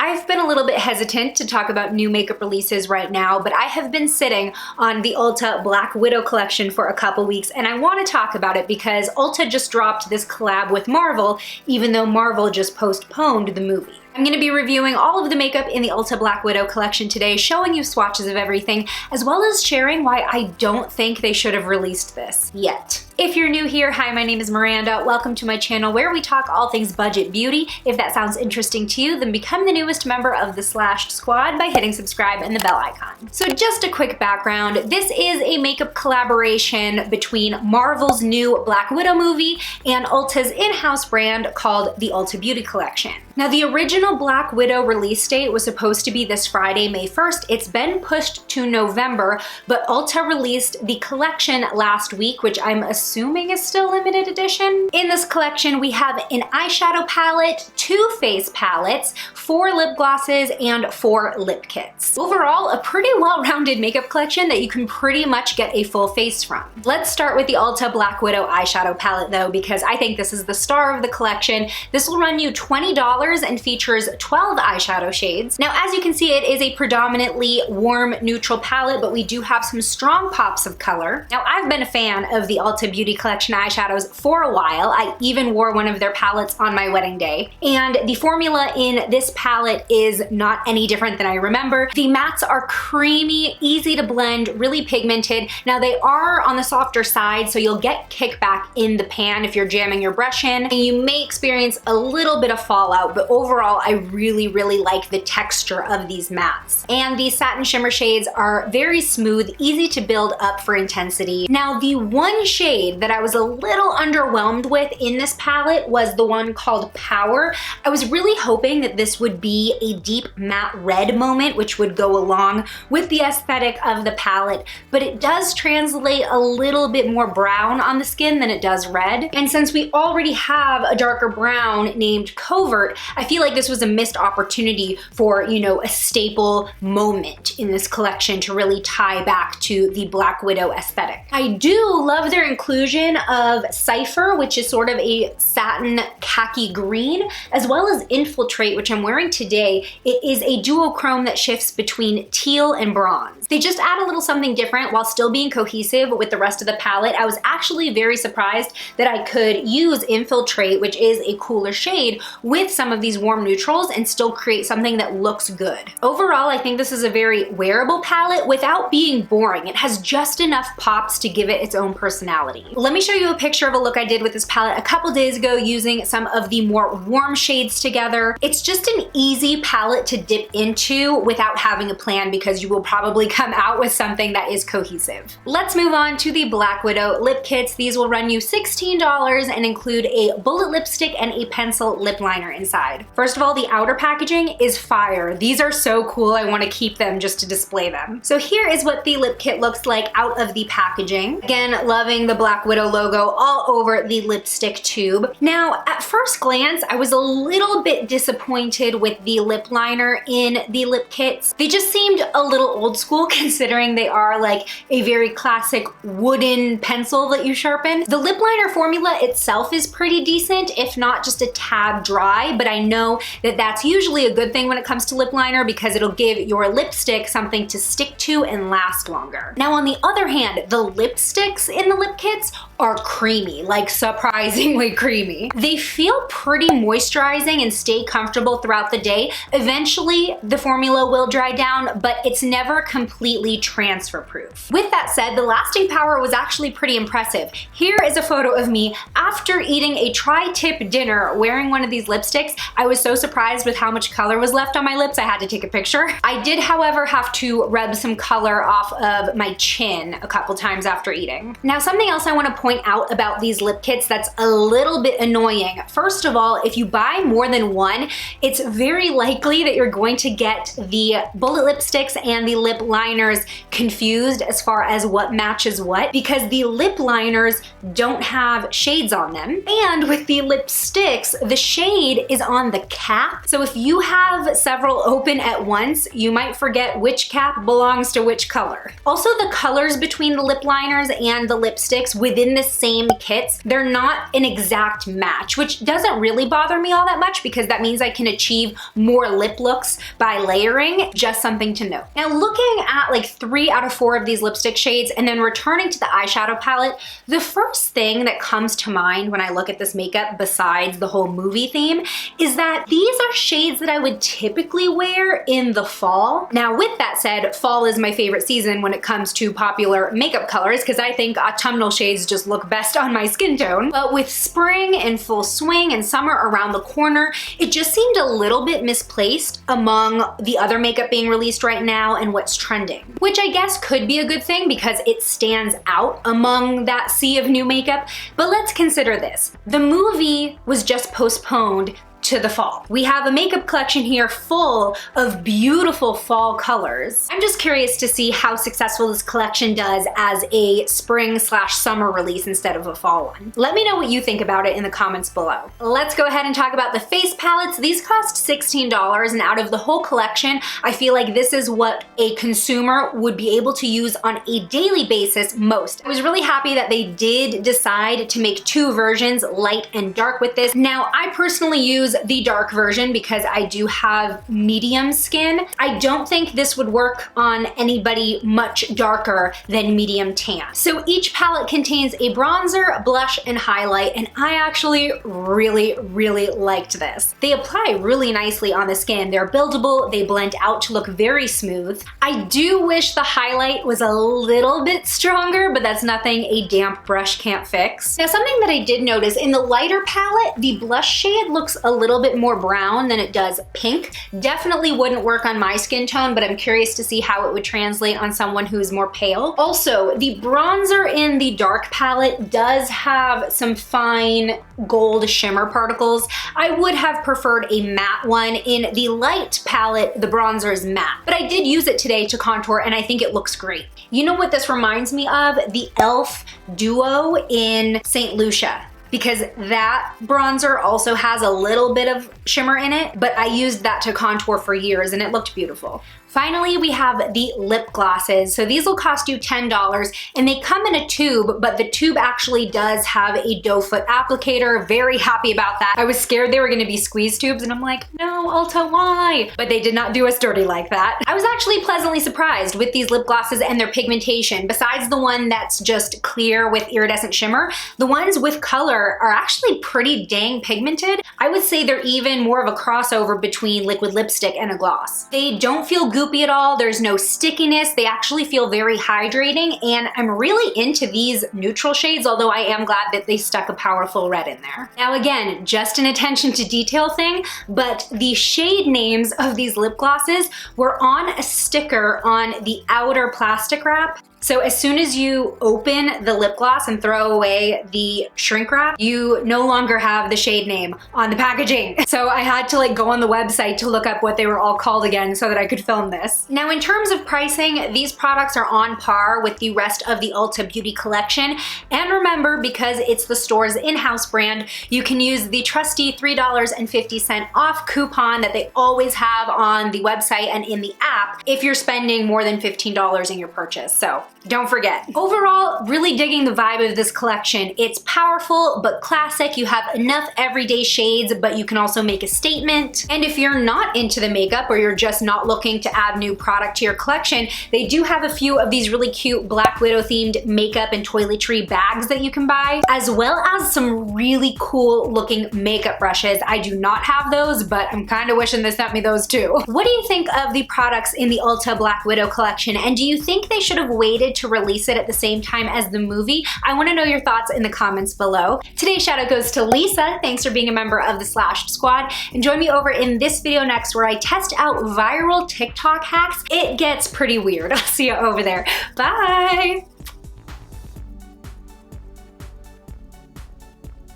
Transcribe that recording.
I've been a little bit hesitant to talk about new makeup releases right now, but I have been sitting on the Ulta Black Widow collection for a couple weeks, and I want to talk about it because Ulta just dropped this collab with Marvel, even though Marvel just postponed the movie. I'm going to be reviewing all of the makeup in the Ulta Black Widow collection today, showing you swatches of everything, as well as sharing why I don't think they should have released this yet. If you're new here, hi, my name is Miranda. Welcome to my channel where we talk all things budget beauty. If that sounds interesting to you, then become the newest member of the Slashed Squad by hitting subscribe and the bell icon. So just a quick background, this is a makeup collaboration between Marvel's new Black Widow movie and Ulta's in-house brand called the Ulta Beauty Collection. Now, the original Black Widow release date was supposed to be this Friday, May 1st. It's been pushed to November, but Ulta released the collection last week, which I'm assuming is still limited edition. In this collection, we have an eyeshadow palette, 2 face palettes, 4 lip glosses, and 4 lip kits. Overall, a pretty well-rounded makeup collection that you can pretty much get a full face from. Let's start with the Ulta Black Widow eyeshadow palette though, because I think this is the star of the collection. This will run you $20 and features 12 eyeshadow shades. Now, as you can see, it is a predominantly warm neutral palette, but we do have some strong pops of color. Now, I've been a fan of the Ulta Beauty Collection eyeshadows for a while. I even wore one of their palettes on my wedding day. And the formula in this palette is not any different than I remember. The mattes are creamy, easy to blend, really pigmented. Now, they are on the softer side, so you'll get kickback in the pan if you're jamming your brush in, and you may experience a little bit of fallout, but overall, I really like the texture of these mattes. And these satin shimmer shades are very smooth, easy to build up for intensity. Now, the one shade that I was a little underwhelmed with in this palette was the one called Power. I was really hoping that this would be a deep matte red moment, which would go along with the aesthetic of the palette, but it does translate a little bit more brown on the skin than it does red. And since we already have a darker brown named Covert, I feel like this was a missed opportunity for, you know, a staple moment in this collection to really tie back to the Black Widow aesthetic. I do love their inclusion of Cypher, which is sort of a satin khaki green, as well as Infiltrate, which I'm wearing today. It is a duochrome that shifts between teal and bronze. They just add a little something different while still being cohesive with the rest of the palette. I was actually very surprised that I could use Infiltrate, which is a cooler shade, with some of these warm neutrals and still create something that looks good. Overall, I think this is a very wearable palette without being boring. It has just enough pops to give it its own personality. Let me show you a picture of a look I did with this palette a couple days ago using some of the more warm shades together. It's just an easy palette to dip into without having a plan because you will probably come out with something that is cohesive. Let's move on to the Black Widow lip kits. These will run you $16 and include a bullet lipstick and a pencil lip liner inside. First of all, the outer packaging is fire. These are so cool. I want to keep them just to display them. So here is what the lip kit looks like out of the packaging. Again, loving the Black Widow logo all over the lipstick tube. Now, at first glance, I was a little bit disappointed with the lip liner in the lip kits. They just seemed a little old school considering they are like a very classic wooden pencil that you sharpen. The lip liner formula itself is pretty decent, if not just a tad dry, but I know that that's usually a good thing when it comes to lip liner because it'll give your lipstick something to stick to and last longer. Now, on the other hand, the lipsticks in the lip kits are creamy, like surprisingly creamy. They feel pretty moisturizing and stay comfortable throughout the day. Eventually, the formula will dry down, but it's never completely transfer proof. With that said, the lasting power was actually pretty impressive. Here is a photo of me after eating a tri-tip dinner wearing one of these lipsticks. I was so surprised with how much color was left on my lips, I had to take a picture. I did, however, have to rub some color off of my chin a couple times after eating. Now, something else I want to point out about these lip kits that's a little bit annoying. First of all, if you buy more than one, it's very likely that you're going to get the bullet lipsticks and the lip liners confused as far as what matches what, because the lip liners don't have shades on them. And with the lipsticks, the shade is on the cap. So if you have several open at once, you might forget which cap belongs to which color. Also, the colors between the lip liners and the lipsticks within the same kits, they're not an exact match, which doesn't really bother me all that much because that means I can achieve more lip looks by layering. Just something to note. Now, looking at like 3 out of 4 of these lipstick shades and then returning to the eyeshadow palette, the first thing that comes to mind when I look at this makeup, besides the whole movie theme, is that these are shades that I would typically wear in the fall. Now, with that said, fall is my favorite season when it comes to popular makeup colors because I think autumnal shades just look best on my skin tone. But with spring in full swing and summer around the corner, it just seemed a little bit misplaced among the other makeup being released right now and what's trending, which I guess could be a good thing because it stands out among that sea of new makeup. But let's consider this. The movie was just postponed to the fall. We have a makeup collection here full of beautiful fall colors. I'm just curious to see how successful this collection does as a spring/summer release instead of a fall one. Let me know what you think about it in the comments below. Let's go ahead and talk about the face palettes. These cost $16, and out of the whole collection, I feel like this is what a consumer would be able to use on a daily basis most. I was really happy that they did decide to make 2 versions, light and dark, with this. Now, I personally use the dark version because I do have medium skin. I don't think this would work on anybody much darker than medium tan. So each palette contains a bronzer, blush, and highlight, and I actually really liked this. They apply really nicely on the skin. They're buildable, they blend out to look very smooth. I do wish the highlight was a little bit stronger, but that's nothing a damp brush can't fix. Now, something that I did notice in the lighter palette, the blush shade looks a little bit more brown than it does pink. Definitely wouldn't work on my skin tone, but I'm curious to see how it would translate on someone who's more pale. Also, the bronzer in the dark palette does have some fine gold shimmer particles. I would have preferred a matte one. In the light palette, the bronzer is matte, but I did use it today to contour and I think it looks great. You know what this reminds me of? The e.l.f. duo in St. Lucia, because that bronzer also has a little bit of shimmer in it, but I used that to contour for years and it looked beautiful. Finally, we have the lip glosses. So these will cost you $10 and they come in a tube, but the tube actually does have a doe foot applicator. Very happy about that. I was scared they were gonna be squeeze tubes and I'm like, no, Ulta, why? But they did not do us dirty like that. I was actually pleasantly surprised with these lip glosses and their pigmentation. Besides the one that's just clear with iridescent shimmer, the ones with color are actually pretty dang pigmented. I would say they're even more of a crossover between liquid lipstick and a gloss. They don't feel goopy at all. There's no stickiness. They actually feel very hydrating, and I'm really into these neutral shades, although I am glad that they stuck a powerful red in there. Now again, just an attention to detail thing, but the shade names of these lip glosses were on a sticker on the outer plastic wrap. So as soon as you open the lip gloss and throw away the shrink wrap, you no longer have the shade name on the packaging. So I had to like go on the website to look up what they were all called again so that I could film this. Now, in terms of pricing, these products are on par with the rest of the Ulta Beauty collection. And remember, because it's the store's in-house brand, you can use the trusty $3.50 off coupon that they always have on the website and in the app if you're spending more than $15 in your purchase. So don't forget. Overall, really digging the vibe of this collection. It's powerful but classic. You have enough everyday shades, but you can also make a statement. And if you're not into the makeup or you're just not looking to add new product to your collection, they do have a few of these really cute Black Widow themed makeup and toiletry bags that you can buy, as well as some really cool looking makeup brushes. I do not have those, but I'm kind of wishing they sent me those too. What do you think of the products in the Ulta Black Widow collection? And do you think they should have waited to release it at the same time as the movie? I want to know your thoughts in the comments below. Today's shout out goes to Lisa. Thanks for being a member of the Slash Squad. And join me over in this video next where I test out viral TikTok hacks. It gets pretty weird. I'll see you over there. Bye.